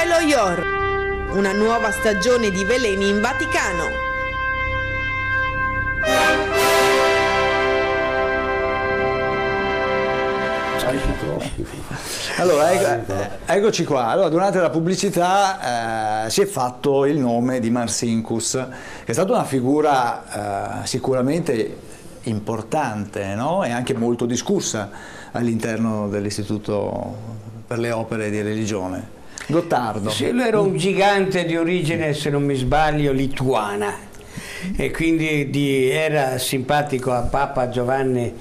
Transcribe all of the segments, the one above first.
Papa e lo IOR. Una nuova stagione di veleni in Vaticano. Allora, eccoci qua. Allora, durante la pubblicità si è fatto il nome di Marcinkus, che è stata una figura sicuramente importante, no? E anche molto discussa all'interno dell'Istituto per le opere di religione. Gottardo. Sì, lui era un gigante di origine, se non mi sbaglio, lituana, e quindi era simpatico a Papa Giovanni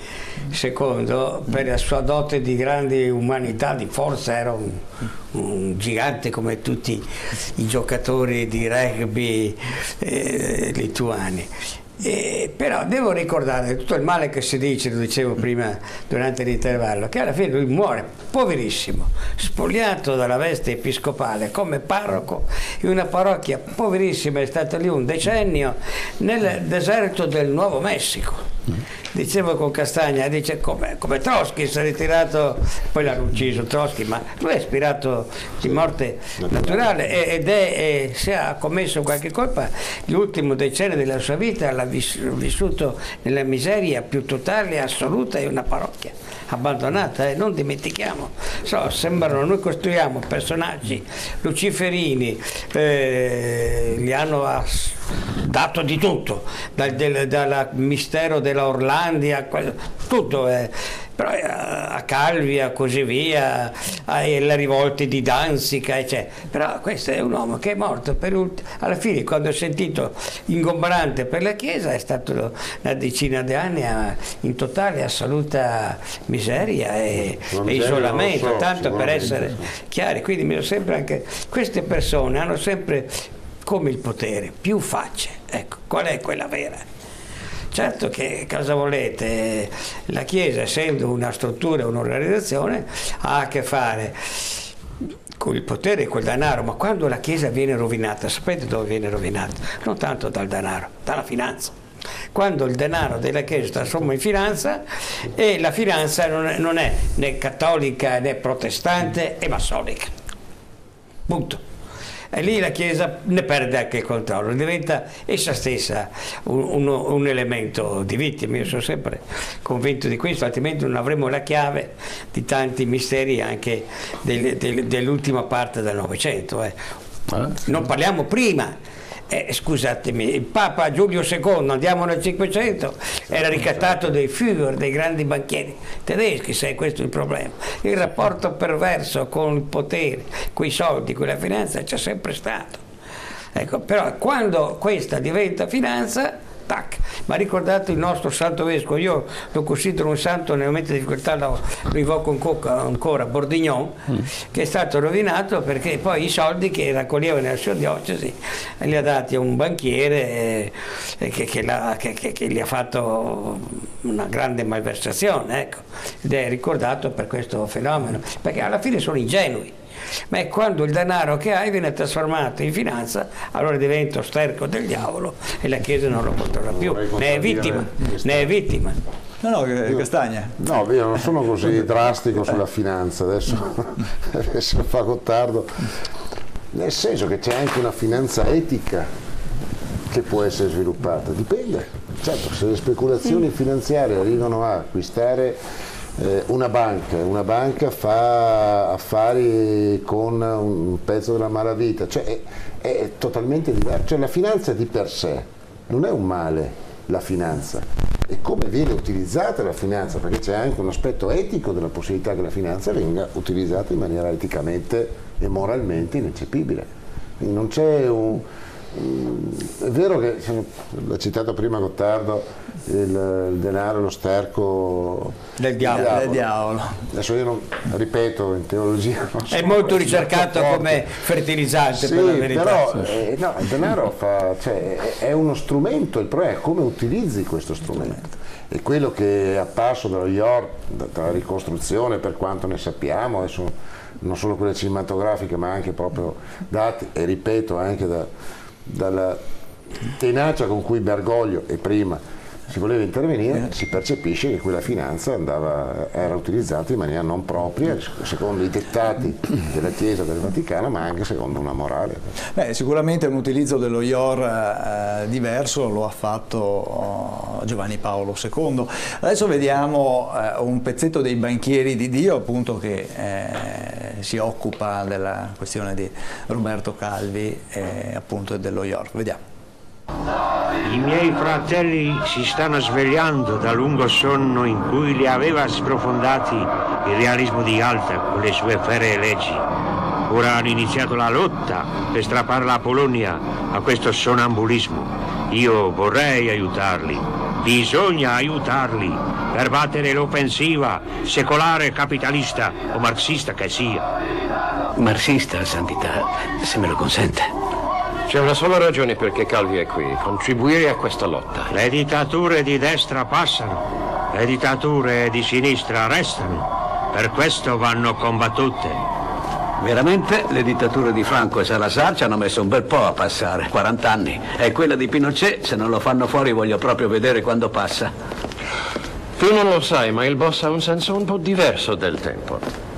II per la sua dote di grande umanità, di forza. Era un gigante come tutti i giocatori di rugby lituani. Però devo ricordare tutto il male che si dice, lo dicevo prima durante l'intervallo, che alla fine lui muore poverissimo, spogliato dalla veste episcopale come parroco in una parrocchia poverissima. È stato lì un decennio nel deserto del Nuovo Messico. Dicevo con Castagna, dice come Trotsky si è ritirato, poi l'hanno ucciso Trotsky, ma lui è ispirato di morte naturale ed se ha commesso qualche colpa, l'ultimo decennio della sua vita l'ha vissuto nella miseria più totale e assoluta, in una parrocchia abbandonata. Non dimentichiamo, noi costruiamo personaggi luciferini, gli hanno dato di tutto, dal mistero della Orlandia, tutto, però a Calvia, così via, alle rivolte di Danzica, eccetera. Però questo è un uomo che è morto alla fine, quando ho sentito ingombrante per la Chiesa, è stato una decina di anni in totale assoluta miseria e isolamento, tanto per essere chiari. Quindi mi sembra anche queste persone hanno sempre come il potere più facce. Ecco, qual è quella vera? Certo che, cosa volete, la Chiesa, essendo una struttura, un'organizzazione, ha a che fare con il potere e col denaro, ma quando la Chiesa viene rovinata, sapete dove viene rovinata? Non tanto dal denaro, dalla finanza. Quando il denaro della Chiesa si trasforma in finanza, e la finanza non è né cattolica né protestante, è massonica. Punto. E lì la Chiesa ne perde anche il controllo, diventa essa stessa un elemento di vittima. Io sono sempre convinto di questo, altrimenti non avremo la chiave di tanti misteri anche dell'ultima parte del Novecento. Non parliamo prima. Scusatemi, il Papa Giulio II, andiamo nel 500, era ricattato dei Führer, dei grandi banchieri tedeschi, se questo è il problema. Il rapporto perverso con il potere, con i soldi, con la finanza c'è sempre stato. Ecco, però quando questa diventa finanza, tac. Ma ricordate il nostro Santo Vescovo, io lo considero un santo, nel momento di difficoltà lo invoco ancora, Bordignon, che è stato rovinato perché poi i soldi che raccoglieva nella sua diocesi li ha dati a un banchiere che gli ha fatto una grande malversazione, ecco. Ed è ricordato per questo fenomeno, perché alla fine sono ingenui. Ma è quando il denaro che hai viene trasformato in finanza, allora diventa sterco del diavolo e la Chiesa non lo controlla più, ne è vittima. No, Castagna. No, io non sono così drastico sulla finanza, adesso fa Gottardo, nel senso che c'è anche una finanza etica che può essere sviluppata, dipende. Certo, se le speculazioni finanziarie arrivano a acquistare una banca fa affari con un pezzo della malavita, cioè è totalmente diverso. Cioè la finanza di per sé non è un male, la finanza, è come viene utilizzata la finanza, perché c'è anche un aspetto etico della possibilità che la finanza venga utilizzata in maniera eticamente e moralmente ineccepibile. Quindi non c'è è vero che, l'ha citato prima Gottardo, il denaro è lo sterco del diavolo. Adesso io non ripeto, in teologia non è molto ricercato come fertilizzante, sì, per la verità. Però no, il denaro è uno strumento, il problema è come utilizzi questo strumento. E quello che è apparso dallo IOR, dalla ricostruzione, per quanto ne sappiamo, adesso non solo quelle cinematografiche ma anche proprio dati, e ripeto anche dalla tenacia con cui Bergoglio e prima si voleva intervenire, si percepisce che quella finanza era utilizzata in maniera non propria, secondo i dettati della Chiesa del Vaticano, ma anche secondo una morale. Sicuramente un utilizzo dello IOR diverso lo ha fatto Giovanni Paolo II. Adesso vediamo un pezzetto dei banchieri di Dio, appunto, che si occupa della questione di Roberto Calvi e appunto dello IOR. Vediamo. I miei fratelli si stanno svegliando dal lungo sonno in cui li aveva sprofondati il realismo di Alta con le sue ferree leggi. Ora hanno iniziato la lotta per strappare la Polonia a questo sonnambulismo. Io vorrei aiutarli, bisogna aiutarli per battere l'offensiva secolare, capitalista o marxista che sia. Marxista, Santità, se me lo consente. C'è una sola ragione perché Calvi è qui, contribuire a questa lotta. Le dittature di destra passano, le dittature di sinistra restano, per questo vanno combattute. Veramente le dittature di Franco e Salazar ci hanno messo un bel po' a passare, 40 anni. E quella di Pinochet, se non lo fanno fuori, voglio proprio vedere quando passa. Tu non lo sai, ma il boss ha un senso un po' diverso del tempo.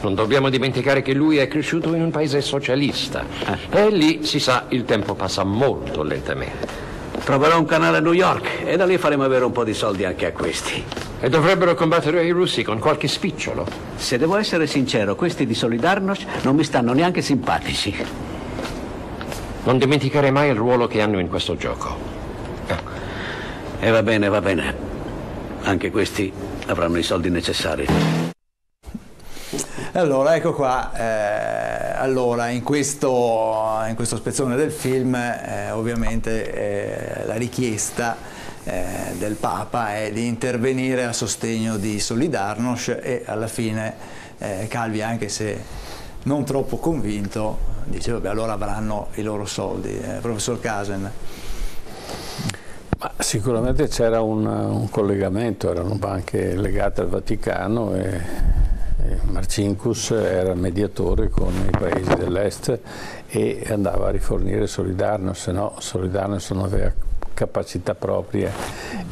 Non dobbiamo dimenticare che lui è cresciuto in un paese socialista. E lì, si sa, il tempo passa molto lentamente. Troverò un canale a New York e da lì faremo avere un po' di soldi anche a questi. E dovrebbero combattere i russi con qualche spicciolo. Se devo essere sincero, questi di Solidarnosc non mi stanno neanche simpatici. Non dimenticare mai il ruolo che hanno in questo gioco. E va bene, va bene. Anche questi avranno i soldi necessari. Allora, ecco qua, allora, in questo spezzone del film ovviamente la richiesta del Papa è di intervenire a sostegno di Solidarnosc e alla fine Calvi, anche se non troppo convinto, dice vabbè, allora avranno i loro soldi. Professor Casen. Ma sicuramente c'era un collegamento, erano banche legate al Vaticano e Marcinkus era mediatore con i paesi dell'est e andava a rifornire Solidarnosc, se no Solidarnosc non aveva capacità proprie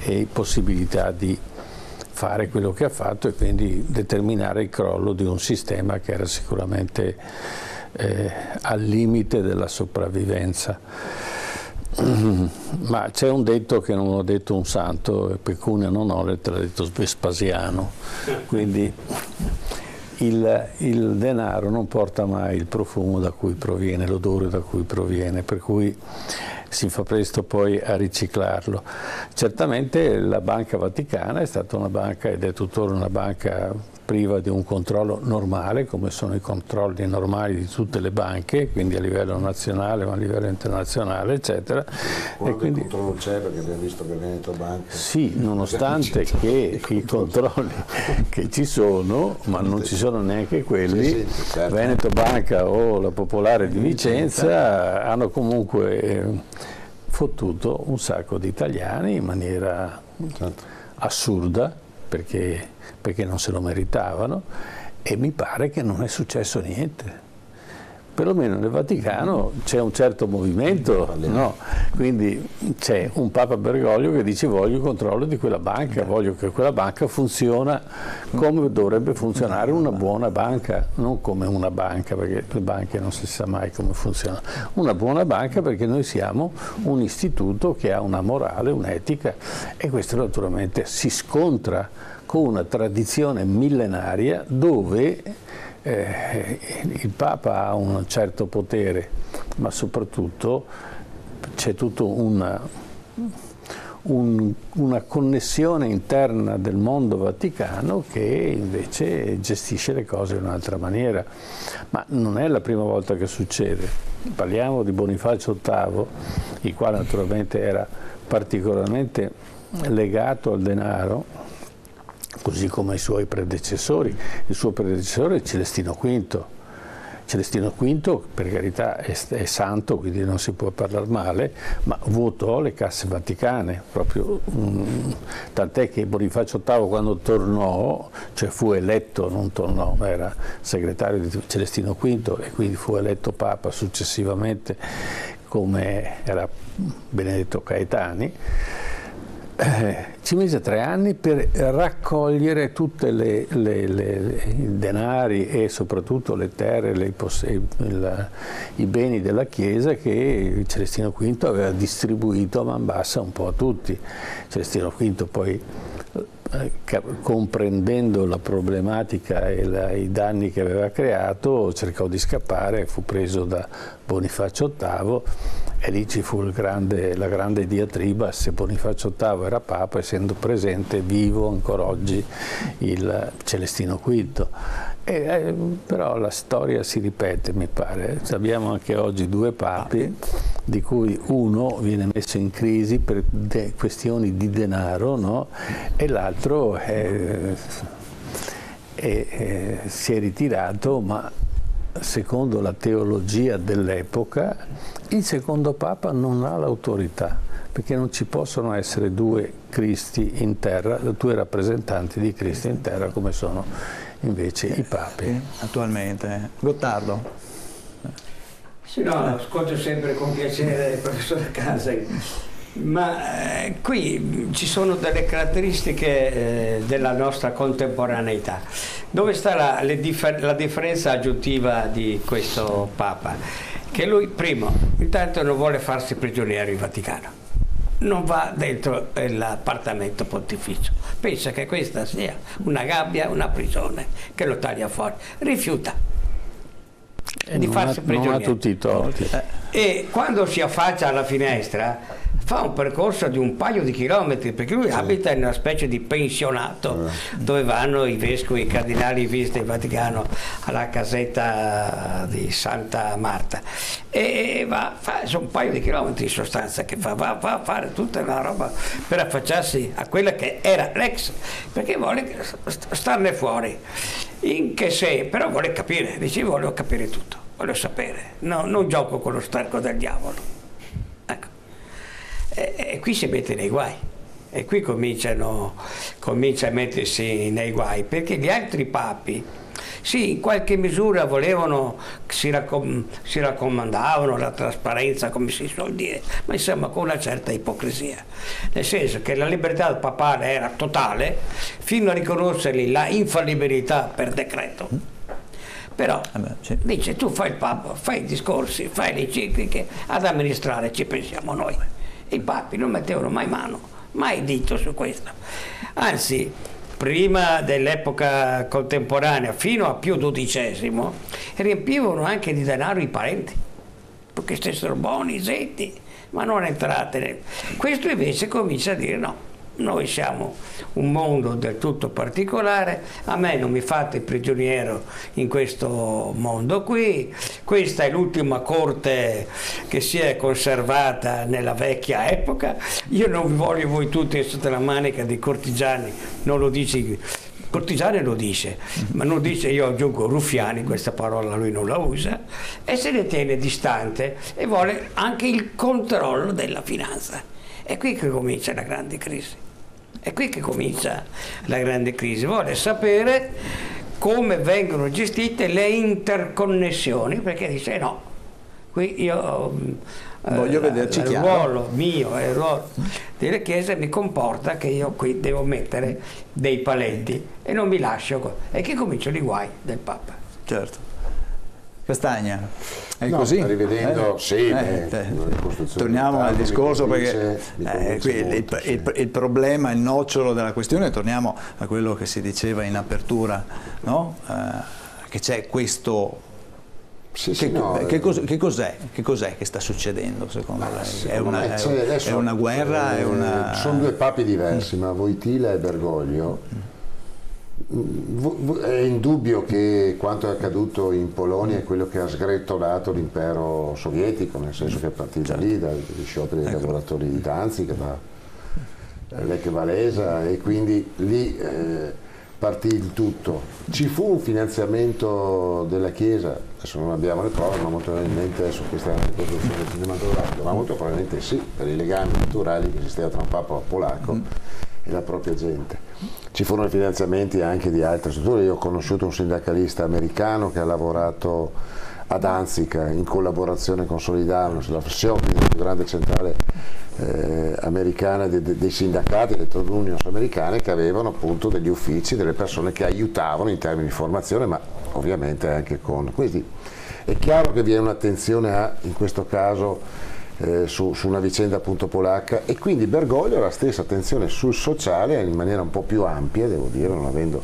e possibilità di fare quello che ha fatto e quindi determinare il crollo di un sistema che era sicuramente al limite della sopravvivenza. Ma c'è un detto che non ho detto un santo, pecunia non olet, l'ha detto Vespasiano, quindi il denaro non porta mai il profumo da cui proviene, l'odore da cui proviene, per cui si fa presto poi a riciclarlo. Certamente la Banca Vaticana è stata una banca ed è tuttora una banca priva di un controllo normale, come sono i controlli normali di tutte le banche, quindi a livello nazionale ma a livello internazionale, eccetera. Quando e quindi, il controllo c'è, perché abbiamo visto che Veneto Banca... Sì, nonostante che i controlli che ci sono, ma non ci sono neanche quelli, sì, certo. Veneto Banca o la Popolare di Vicenza hanno comunque fottuto un sacco di italiani in maniera assurda, perché non se lo meritavano, e mi pare che non è successo niente. Perlomeno nel Vaticano c'è un certo movimento, no? Quindi c'è un Papa Bergoglio che dice voglio il controllo di quella banca, voglio che quella banca funziona come dovrebbe funzionare una buona banca, non come una banca, perché le banche non si sa mai come funzionano. Una buona banca perché noi siamo un istituto che ha una morale, un'etica, e questo naturalmente si scontra con una tradizione millenaria dove il Papa ha un certo potere, ma soprattutto c'è tutta una connessione interna del mondo vaticano che invece gestisce le cose in un'altra maniera. Ma non è la prima volta che succede. Parliamo di Bonifacio VIII, il quale naturalmente era particolarmente legato al denaro, così come i suoi predecessori. Il suo predecessore è Celestino V. Celestino V, per carità, è santo, quindi non si può parlare male, ma vuotò le casse vaticane, proprio, tant'è che Bonifacio VIII quando tornò, cioè fu eletto, non tornò, ma era segretario di Celestino V e quindi fu eletto Papa successivamente, come era Benedetto Caetani. ci mise 3 anni per raccogliere tutti i denari e soprattutto le terre, i beni della Chiesa che Celestino V aveva distribuito a man bassa un po' a tutti. Celestino V poi, comprendendo la problematica e i danni che aveva creato, cercò di scappare, fu preso da Bonifacio VIII e lì ci fu la grande diatriba se Bonifacio VIII era Papa, essendo presente vivo ancora oggi il Celestino V. Però la storia si ripete, mi pare. Abbiamo anche oggi 2 papi, di cui uno viene messo in crisi per questioni di denaro, no? E l'altro si è ritirato, ma secondo la teologia dell'epoca il secondo Papa non ha l'autorità, perché non ci possono essere 2 Cristi in terra, 2 rappresentanti di Cristo in terra come sono invece i papi. Attualmente. Gottardo. Sì, no, ascolto sempre con piacere il professor Casai, ma qui ci sono delle caratteristiche della nostra contemporaneità. Dove sta la differenza aggiuntiva di questo Papa? Che lui, primo, intanto non vuole farsi prigioniero in Vaticano, non va dentro l'appartamento pontificio, pensa che questa sia una gabbia, una prigione, che lo taglia fuori, rifiuta di farsi prigioniero. Non ha tutti i torti. E quando si affaccia alla finestra fa un percorso di un paio di chilometri, perché lui abita in una specie di pensionato dove vanno i vescovi, i cardinali in visita in Vaticano alla casetta di Santa Marta, e sono un paio di chilometri in sostanza che va a fare tutta una roba per affacciarsi a quella che era l'ex, perché vuole starne fuori. In che se, però vuole capire, dice: voglio capire tutto, voglio sapere, no, non gioco con lo sterco del diavolo. Ecco. E qui si mette nei guai, e qui comincia a mettersi nei guai, perché gli altri papi, sì, in qualche misura volevano, si raccomandavano la trasparenza, come si suol dire, ma insomma con una certa ipocrisia, nel senso che la libertà papale era totale fino a riconoscergli la infallibilità per decreto. Però dice: tu fai il Papa, fai i discorsi, fai le encicliche, ad amministrare ci pensiamo noi. I papi non mettevano mai mano, mai dito su questo. Anzi, prima dell'epoca contemporanea, fino a Pio XII, riempivano anche di denaro i parenti, perché stessero buoni, zetti, ma non entrate. Questo invece comincia a dire: no, noi siamo un mondo del tutto particolare, a me non mi fate prigioniero in questo mondo qui, questa è l'ultima corte che si è conservata nella vecchia epoca, io non vi voglio voi tutti sotto la manica di cortigiani, non lo dice, cortigiani lo dice, ma non dice, io aggiungo ruffiani, questa parola lui non la usa, e se ne tiene distante e vuole anche il controllo della finanza. È qui che comincia la grande crisi. È qui che comincia la grande crisi. Vuole sapere come vengono gestite le interconnessioni, perché dice: no, qui io voglio vederci il chiaro. ruolo mio e il ruolo delle chiese mi comporta che io qui devo mettere dei paletti e non mi lascio. E qui cominciano i guai del Papa. Certo. Castagna, è no, così? Rivedendo, torniamo al discorso, perché il problema, il nocciolo della questione, torniamo a quello che si diceva in apertura, no? Che c'è questo... Che cos'è che sta succedendo secondo lei? È una guerra? Sono 2 papi diversi, ma Wojtyla e Bergoglio. È indubbio che quanto è accaduto in Polonia è quello che ha sgretolato l'impero sovietico, nel senso che è partito lì dagli scioperi dei lavoratori di Danzig, da Lech Walesa, e quindi lì partì il tutto. Ci fu un finanziamento della Chiesa, adesso non abbiamo le prove, ma molto probabilmente su questa riproduzione cinematografica, ma molto probabilmente sì, per i legami naturali che esisteva tra un papa polacco e la propria gente. Ci furono finanziamenti anche di altre strutture. Io ho conosciuto un sindacalista americano che ha lavorato a Danzica in collaborazione con Solidarno, la FSIOC, la più grande centrale americana dei sindacati, delle trade unions americane, che avevano appunto degli uffici, delle persone che aiutavano in termini di formazione, ma ovviamente anche con... Quindi è chiaro che vi è un'attenzione in questo caso su una vicenda appunto polacca, e quindi Bergoglio ha la stessa attenzione sul sociale in maniera un po' più ampia, devo dire, non avendo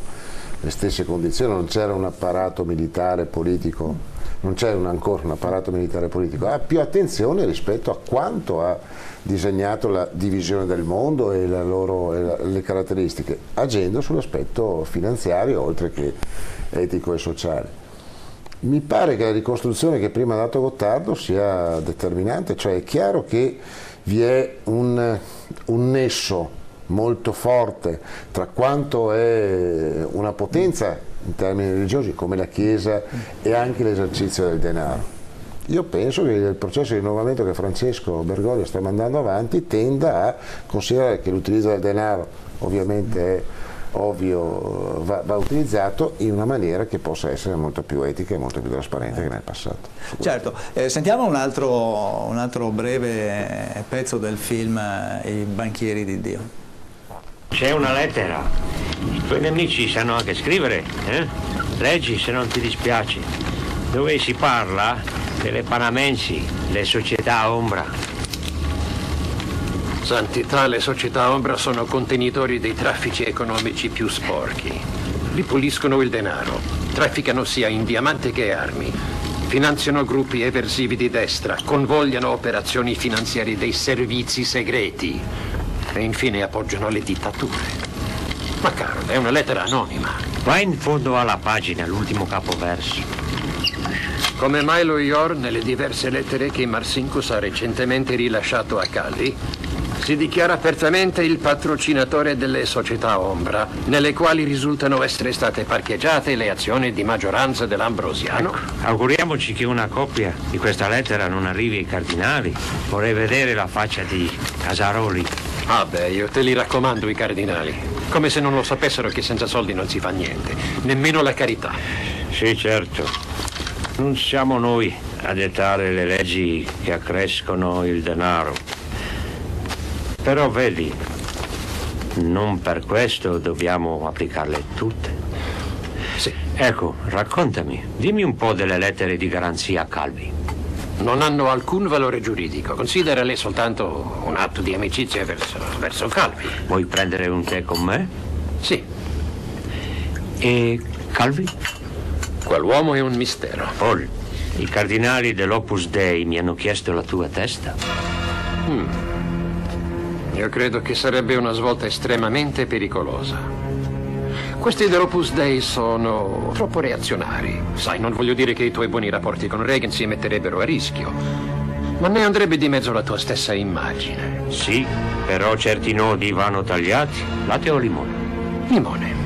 le stesse condizioni, non c'era un apparato militare politico, non c'era ancora un apparato militare politico, ha più attenzione rispetto a quanto ha disegnato la divisione del mondo e le caratteristiche, agendo sull'aspetto finanziario oltre che etico e sociale. Mi pare che la ricostruzione che prima ha dato Gottardo sia determinante, cioè è chiaro che vi è un nesso molto forte tra quanto è una potenza in termini religiosi come la Chiesa e anche l'esercizio del denaro. Io penso che il processo di rinnovamento che Francesco Bergoglio sta mandando avanti tenda a considerare che l'utilizzo del denaro ovviamente è ovvio, va utilizzato in una maniera che possa essere molto più etica e molto più trasparente che nel passato. Certo, sentiamo un altro breve pezzo del film I banchieri di Dio. C'è una lettera, i tuoi nemici sanno anche scrivere, eh? Leggi se non ti dispiace, dove si parla delle panamensi, le società ombra. Santità, le società ombra sono contenitori dei traffici economici più sporchi. Li puliscono il denaro, trafficano sia in diamante che armi, finanziano gruppi eversivi di destra, convogliano operazioni finanziarie dei servizi segreti e infine appoggiano le dittature. Ma caro, è una lettera anonima. Vai in fondo alla pagina, l'ultimo capoverso. Come Milo Ior, nelle diverse lettere che Marcinkus ha recentemente rilasciato a Calvi, si dichiara apertamente il patrocinatore delle società ombra, nelle quali risultano essere state parcheggiate le azioni di maggioranza dell'Ambrosiano. Ecco, auguriamoci che una copia di questa lettera non arrivi ai cardinali. Vorrei vedere la faccia di Casaroli. Ah beh, io te li raccomando i cardinali. Come se non lo sapessero che senza soldi non si fa niente, nemmeno la carità. Sì, certo. Non siamo noi a dettare le leggi che accrescono il denaro. Però vedi, non per questo dobbiamo applicarle tutte. Sì. Ecco, raccontami, dimmi un po' delle lettere di garanzia a Calvi. Non hanno alcun valore giuridico, considerale soltanto un atto di amicizia verso Calvi. Vuoi prendere un tè con me? Sì. E Calvi? Quell'uomo è un mistero. Paul, i cardinali dell'Opus Dei mi hanno chiesto la tua testa. Io credo che sarebbe una svolta estremamente pericolosa. Questi dell'Opus Dei sono troppo reazionari. Sai, non voglio dire che i tuoi buoni rapporti con Reagan si metterebbero a rischio, ma ne andrebbe di mezzo la tua stessa immagine. Sì, però certi nodi vanno tagliati. Latte o limone? Limone.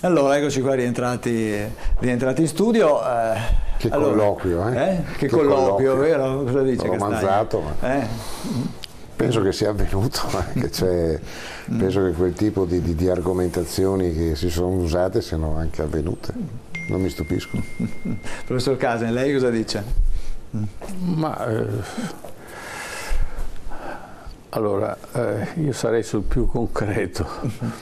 Allora, eccoci qua rientrati in studio. Che colloquio, Che colloquio, vero? Cosa dice romanzato, ma penso che sia avvenuto, penso che quel tipo di argomentazioni che si sono usate siano anche avvenute, non mi stupisco. Professor Casen, lei cosa dice? Allora, io sarei sul più concreto.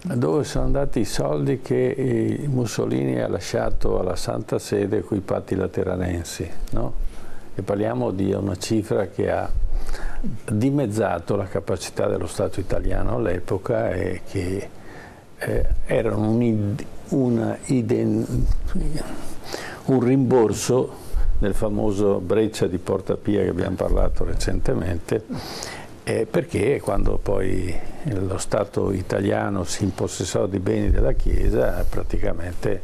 Dove sono andati i soldi che Mussolini ha lasciato alla Santa Sede con i patti lateranensi, no? E parliamo di una cifra che ha dimezzato la capacità dello Stato italiano all'epoca e che era un rimborso del famoso Breccia di Porta Pia che abbiamo parlato recentemente. Perché quando poi lo Stato italiano si impossessò dei beni della Chiesa praticamente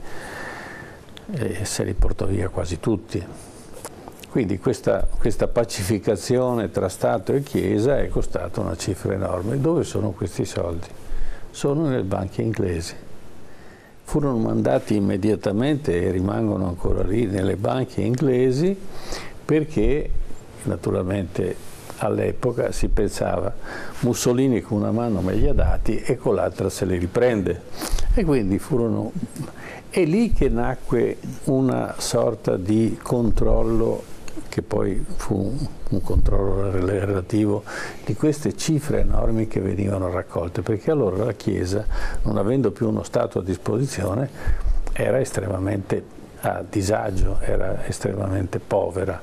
se li portò via quasi tutti. Quindi questa pacificazione tra Stato e Chiesa è costata una cifra enorme. Dove sono questi soldi? Sono nelle banche inglesi. Furono mandati immediatamente e rimangono ancora lì nelle banche inglesi perché naturalmente all'epoca si pensava Mussolini con una mano me li ha dati e con l'altra se li riprende, E quindi è lì che nacque una sorta di controllo, che poi fu un controllo relativo di queste cifre enormi che venivano raccolte, perché allora la Chiesa, non avendo più uno Stato a disposizione, era estremamente a disagio, era estremamente povera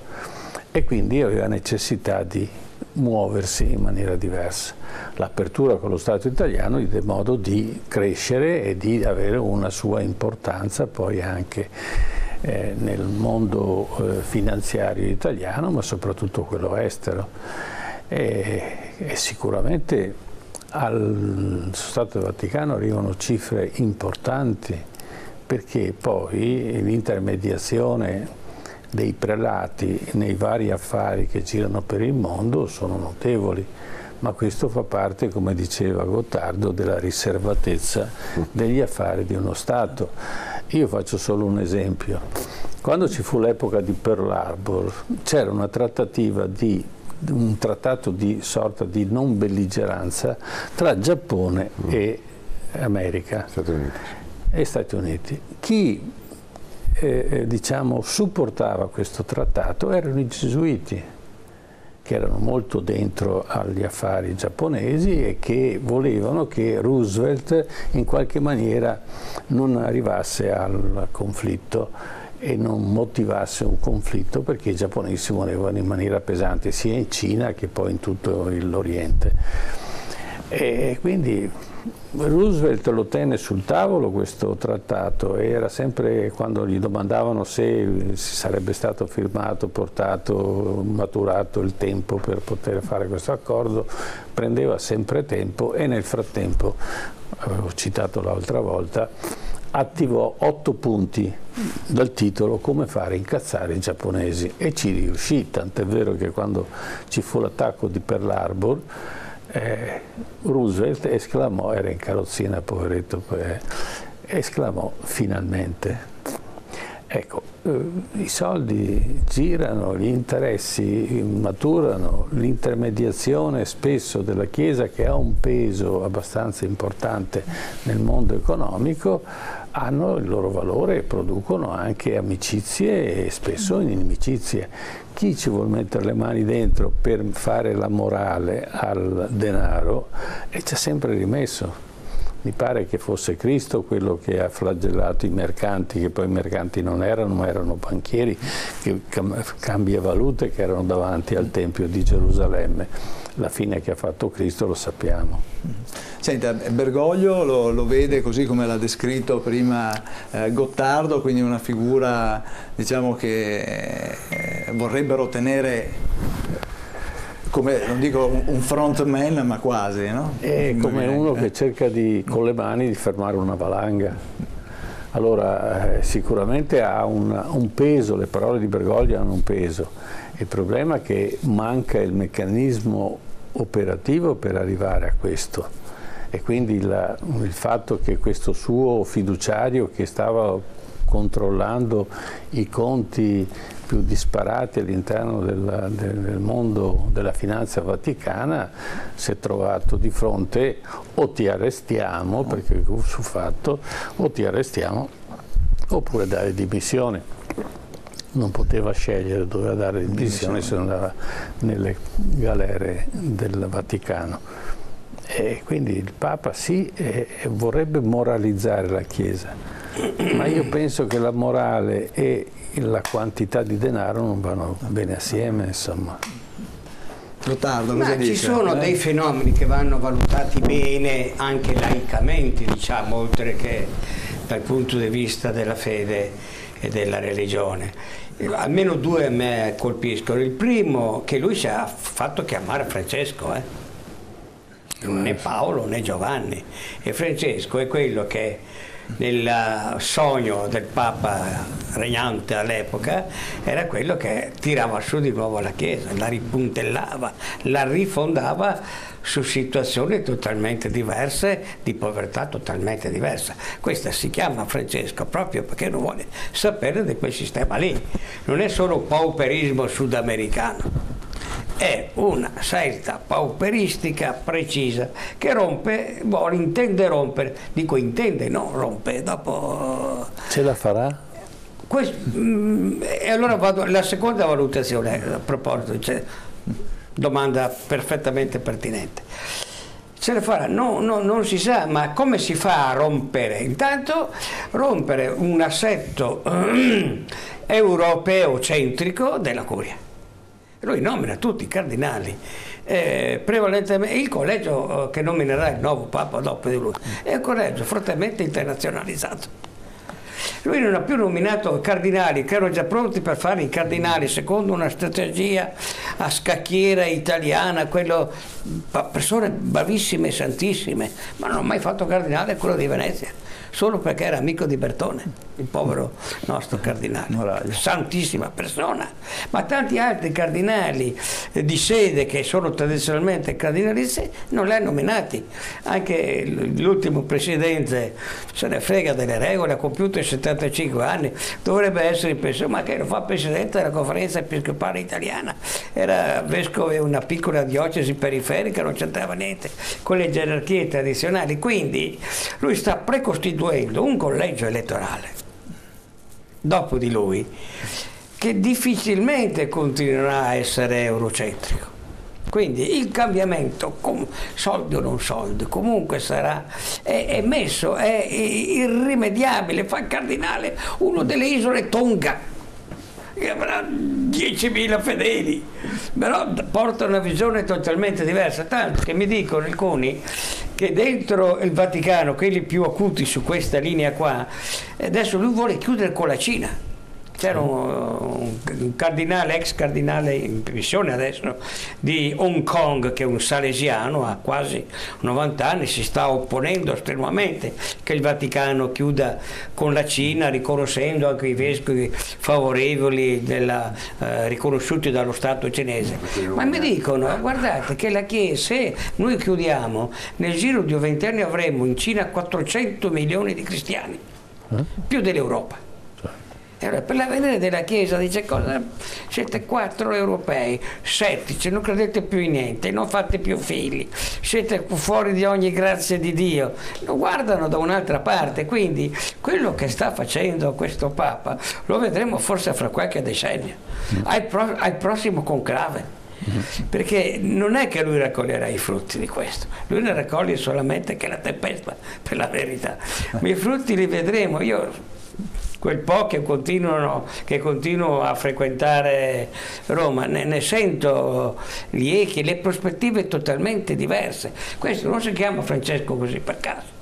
e quindi aveva necessità di muoversi in maniera diversa. L'apertura con lo Stato italiano gli diede modo di crescere e di avere una sua importanza poi anche nel mondo finanziario italiano, ma soprattutto quello estero. E sicuramente al Stato del Vaticano arrivano cifre importanti, perché poi l'intermediazione dei prelati nei vari affari che girano per il mondo sono notevoli, ma questo fa parte, come diceva Gottardo, della riservatezza degli affari di uno Stato. Io faccio solo un esempio. Quando ci fu l'epoca di Pearl Harbor c'era una trattativa un trattato di sorta di non belligeranza tra Giappone e America e Stati Uniti. Chi diciamo supportava questo trattato erano i gesuiti, che erano molto dentro agli affari giapponesi e che volevano che Roosevelt in qualche maniera non arrivasse al conflitto e non motivasse un conflitto, perché i giapponesi si muovevano in maniera pesante sia in Cina che poi in tutto l'Oriente. E quindi Roosevelt lo tenne sul tavolo questo trattato, e era sempre, quando gli domandavano se si sarebbe stato firmato, portato, maturato il tempo per poter fare questo accordo, prendeva sempre tempo e nel frattempo, avevo citato l'altra volta, attivò 8 punti dal titolo "Come fare incazzare i giapponesi", e ci riuscì, tant'è vero che quando ci fu l'attacco di Pearl Harbor Roosevelt esclamò, era in carrozzina poveretto, esclamò: finalmente. Ecco, i soldi girano, gli interessi maturano, l'intermediazione spesso della Chiesa, che ha un peso abbastanza importante nel mondo economico, hanno il loro valore e producono anche amicizie e spesso inimicizie. Chi ci vuol mettere le mani dentro per fare la morale al denaro ci ha sempre rimesso. Mi pare che fosse Cristo quello che ha flagellato i mercanti, che poi mercanti non erano, ma erano banchieri, che cambiavalute, che erano davanti al Tempio di Gerusalemme. La fine che ha fatto Cristo lo sappiamo. Senta, Bergoglio lo vede così come l'ha descritto prima Gottardo, quindi una figura, diciamo, che vorrebbero tenere come, non dico un frontman, ma quasi, no? È come uno che cerca con le mani di fermare una valanga. Allora sicuramente ha un peso, le parole di Bergoglio hanno un peso. Il problema è che manca il meccanismo operativo per arrivare a questo, e quindi il fatto che questo suo fiduciario, che stava controllando i conti più disparati all'interno del mondo della finanza vaticana, si è trovato di fronte: o ti arrestiamo, perché fu fatto, o ti arrestiamo, oppure dare dimissioni. Non poteva scegliere, doveva dare dimissioni, se non andava nelle galere del Vaticano. E quindi il Papa sì, vorrebbe moralizzare la Chiesa, ma io penso che la morale e la quantità di denaro non vanno bene assieme, insomma. Gottardo, cosa dice? Ci sono dei fenomeni che vanno valutati bene anche laicamente, diciamo, oltre che dal punto di vista della fede e della religione. Almeno 2 a me colpiscono. Il primo, che lui si è fatto chiamare Francesco, né Paolo né Giovanni, e Francesco è quello che nel sogno del Papa regnante all'epoca era quello che tirava su di nuovo la Chiesa, la ripuntellava, la rifondava su situazioni totalmente diverse, di povertà totalmente diversa. Questa si chiama Francesco proprio perché non vuole sapere di quel sistema lì. Non è solo pauperismo sudamericano. è una scelta pauperistica precisa che intende rompere, dico intende, no, rompe, dopo... Ce la farà? E allora vado alla seconda valutazione, a proposito, domanda perfettamente pertinente. Ce la farà? No, non si sa, ma come si fa a rompere? Intanto rompere un assetto europeo centrico della curia. Lui nomina tutti i cardinali, prevalentemente il collegio che nominerà il nuovo Papa dopo di lui è un collegio fortemente internazionalizzato. Lui non ha più nominato cardinali che erano già pronti per fare i cardinali secondo una strategia a scacchiera italiana, persone bravissime e santissime, ma non ha mai fatto cardinale quello di Venezia, solo perché era amico di Bertone, il povero nostro cardinale, santissima persona, ma tanti altri cardinali di sede che sono tradizionalmente cardinalisti non li ha nominati. Anche l'ultimo presidente se ne frega delle regole, ha compiuto i 75 anni, dovrebbe essere in pensione, ma che lo fa presidente della conferenza episcopale italiana, era vescovo di una piccola diocesi periferica, non c'entrava niente con le gerarchie tradizionali, quindi lui sta precostituendo un collegio elettorale dopo di lui che difficilmente continuerà a essere eurocentrico. Quindi il cambiamento, soldi o non soldi, comunque sarà, è irrimediabile. Fa il cardinale uno delle isole Tonga, che avrà 10.000 fedeli, però porta una visione totalmente diversa, tanto che mi dicono alcuni che dentro il Vaticano, quelli più acuti su questa linea qua, adesso lui vuole chiudere con la Cina. C'era un cardinale, ex cardinale in missione adesso di Hong Kong, che è un salesiano, ha quasi 90 anni, si sta opponendo strenuamente che il Vaticano chiuda con la Cina, riconoscendo anche i vescovi favorevoli riconosciuti dallo Stato cinese. Ma mi dicono, guardate che la Chiesa, se noi chiudiamo, nel giro di 20 anni avremo in Cina 400 milioni di cristiani, più dell'Europa. Allora, per l'avvenire della Chiesa dice cosa? Siete 4 europei, settici, non credete più in niente, non fate più figli, siete fuori di ogni grazia di Dio, lo guardano da un'altra parte, quindi quello che sta facendo questo Papa lo vedremo forse fra qualche decennio, al prossimo conclave. Perché non è che lui raccoglierà i frutti di questo, lui ne raccoglie solamente che la tempesta, per la verità, ma i frutti li vedremo. Io quel po' che continuo a frequentare Roma, ne sento gli echi, le prospettive totalmente diverse. Questo non si chiama Francesco così per caso.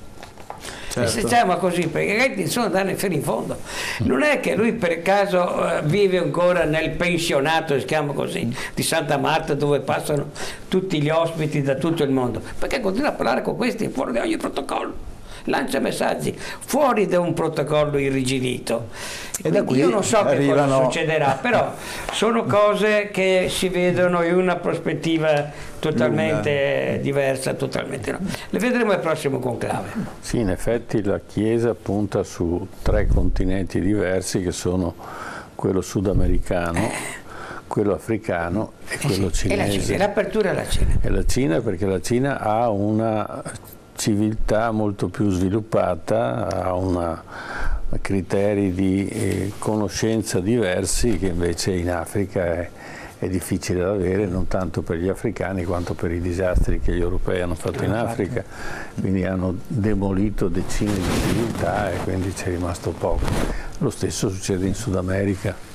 Certo. Si chiama così perché sono andare fino in fondo. Non è che lui per caso vive ancora nel pensionato, si chiama così, di Santa Marta, dove passano tutti gli ospiti da tutto il mondo, perché continua a parlare con questi fuori da ogni protocollo. Lancia messaggi fuori da un protocollo irrigidito. E da qui io non so che cosa succederà, però sono cose che si vedono in una prospettiva totalmente diversa, totalmente no. Le vedremo al prossimo conclave. Sì, in effetti la Chiesa punta su 3 continenti diversi, che sono quello sudamericano, quello africano e quello cinese. E l'apertura alla Cina. E la Cina, perché la Cina ha una civiltà molto più sviluppata, ha criteri di conoscenza diversi che invece in Africa è difficile da avere, non tanto per gli africani quanto per i disastri che gli europei hanno fatto in Africa, quindi hanno demolito decine di civiltà e quindi c'è rimasto poco. Lo stesso succede in Sud America.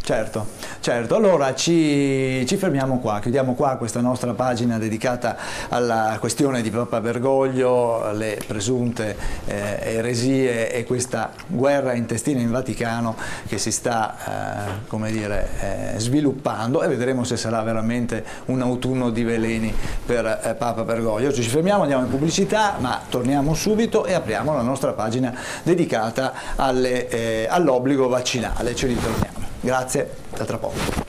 Certo, certo. Allora ci fermiamo qua, chiudiamo qua questa nostra pagina dedicata alla questione di Papa Bergoglio, le presunte eresie e questa guerra intestina in Vaticano che si sta come dire, sviluppando, e vedremo se sarà veramente un autunno di veleni per Papa Bergoglio. Oggi ci fermiamo, andiamo in pubblicità, ma torniamo subito e apriamo la nostra pagina dedicata all'obbligo vaccinale. Ci ritorniamo. Grazie, a tra poco.